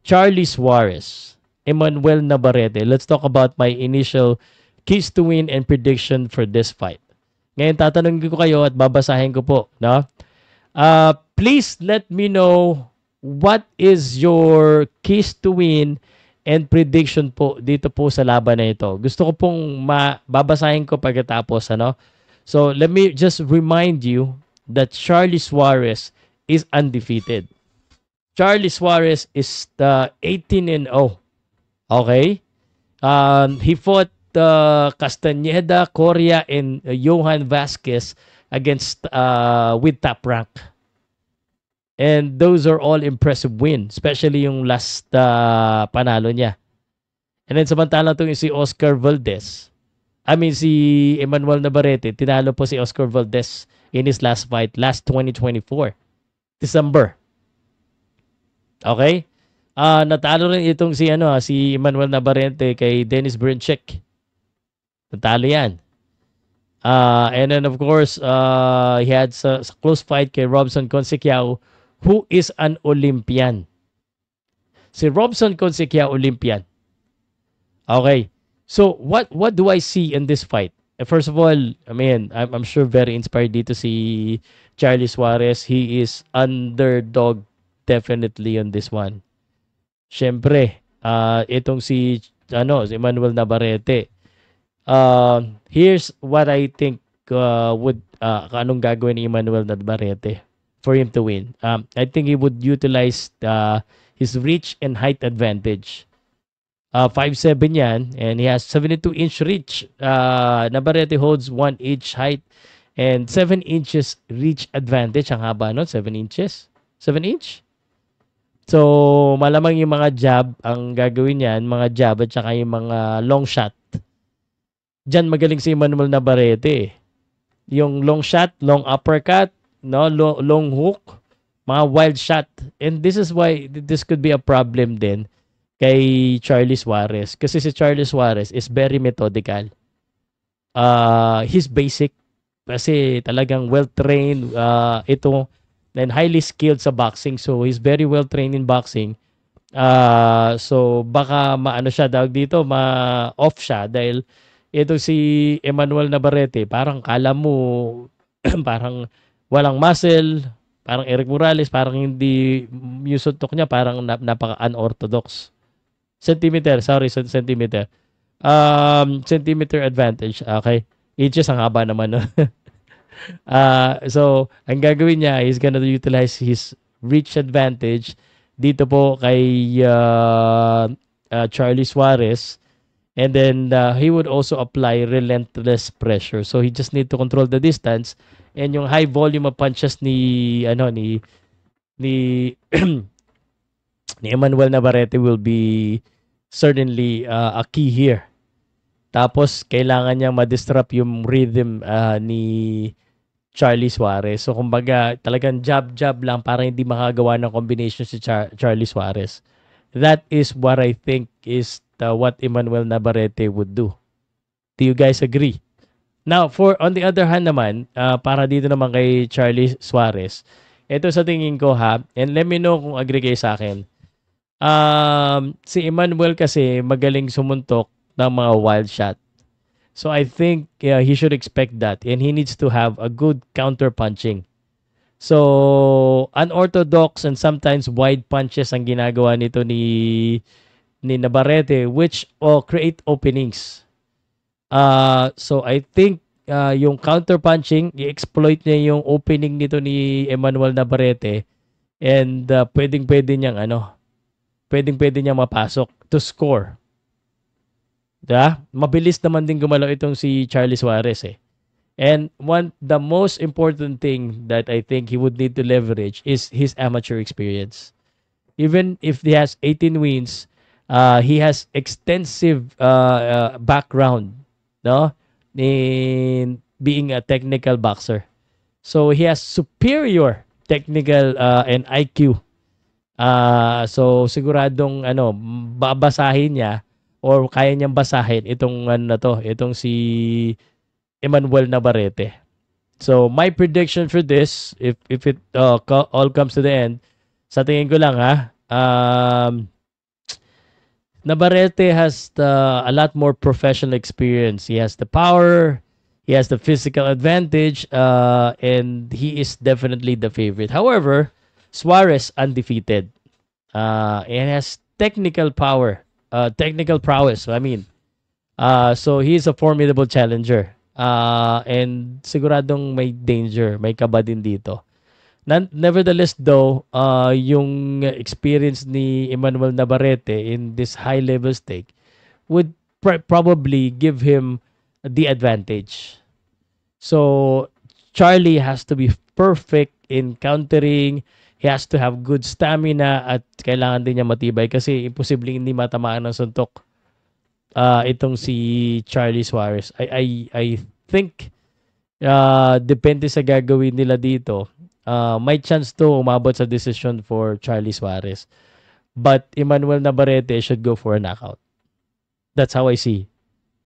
Charlie Suarez, Emmanuel Navarrete. Let's talk about my initial keys to win and prediction for this fight. Ngayon, tatanungin ko kayo at babasahin ko po. No? Please let me know what is your keys to win and prediction po dito po sa laban na ito. Gusto ko pong babasahin ko pagkatapos. Ano? So, let me just remind you that Charlie Suarez is undefeated. Charlie Suarez is the 18 and 0. Okay? He fought Castañeda, Coria, and Johan Vasquez against with Top Rank. And those are all impressive wins, especially yung last panalo niya. And then samantala itong si Oscar Valdez. Si Emmanuel Navarrete, tinalo po si Oscar Valdez in his last fight, last 2024, December. Okay? Natalo rin itong si Emmanuel Navarrete kay Dennis Brinchek. Natalo yan. And then of course, he had sa close fight kay Robson Consecao, who is an Olympian. Si Robson Consecao, Olympian. Okay. So what do I see in this fight? First of all, I'm sure very inspired dito si Charlie Suarez. He is underdog definitely on this one. Syempre, itong si Emmanuel Navarrete. Here's what I think anong gagawin ni Emmanuel Navarrete for him to win. I think he would utilize his reach and height advantage. 5'7" yan, and he has 72-inch reach. Navarrete holds 1 inch height and 7 inches reach advantage. Ang haba nun, 7 inches. 7 inch? So, malamang yung mga jab, ang gagawin niyan, mga jab at saka yung mga long shot. Diyan magaling si Emmanuel Navarrete. Yung long shot, long uppercut, no, long hook, mga wild shot. And this is why this could be a problem din kay Charlie Suarez. Kasi si Charlie Suarez is very methodical. He's basic. Kasi talagang well-trained. And highly skilled sa boxing. So, he's very well-trained in boxing. So, baka ma-off siya dahil ito si Emmanuel Navarrete, parang kala mo, parang walang muscle, parang Eric Morales, parang hindi, yung suntok niya, parang napaka-unorthodox. Centimeter advantage. Okay. Inches ang haba naman. No? So, ang gagawin niya is gonna utilize his reach advantage dito po kay Charlie Suarez. And then he would also apply relentless pressure. So, he just need to control the distance. And yung high volume of punches ni ni Emmanuel Navarrete will be certainly a key here. Tapos, kailangan niyang ma-disrupt yung rhythm ni Charlie Suarez. So, kumbaga, talagang jab-jab lang para hindi makagawa ng combination si Charlie Suarez. That is what I think is what Emmanuel Navarrete would do. Do you guys agree? Now, on the other hand naman, para dito naman kay Charlie Suarez, ito sa tingin ko and let me know kung agree kayo sa akin. Si Emmanuel kasi magaling sumuntok ng mga wild shot. So I think he should expect that and he needs to have a good counter punching. So unorthodox and sometimes wide punches ang ginagawa nito ni Navarrete which create openings. So I think yung counter punching, i-exploit niya yung opening nito ni Emmanuel Navarrete and pwedeng-pwede niyang mapasok to score. Diba? Mabilis naman din gumalaw itong si Charlie Suarez eh. And the most important thing that I think he would need to leverage is his amateur experience. Even if he has 18 wins, he has extensive background, no, in being a technical boxer. So he has superior technical and IQ. So siguradong babasahin niya or kaya niyang basahin itong si Emmanuel Navarrete. So my prediction for this, if it all comes to the end, sa tingin ko lang Navarrete has a lot more professional experience. He has the power, he has the physical advantage, and he is definitely the favorite. However, Suarez undefeated. And has technical prowess. I mean, so he's a formidable challenger. And siguradong may danger, may kaba din dito. Nevertheless though, yung experience ni Emmanuel Navarrete in this high level stake would probably give him the advantage. So Charlie has to be perfect in countering. He has to have good stamina at kailangan din niya matibay kasi imposible hindi matamaan ng suntok itong si Charlie Suarez. I think depende sa gagawin nila dito. May chance to umabot sa decision for Charlie Suarez. But Emmanuel Navarrete should go for a knockout. That's how I see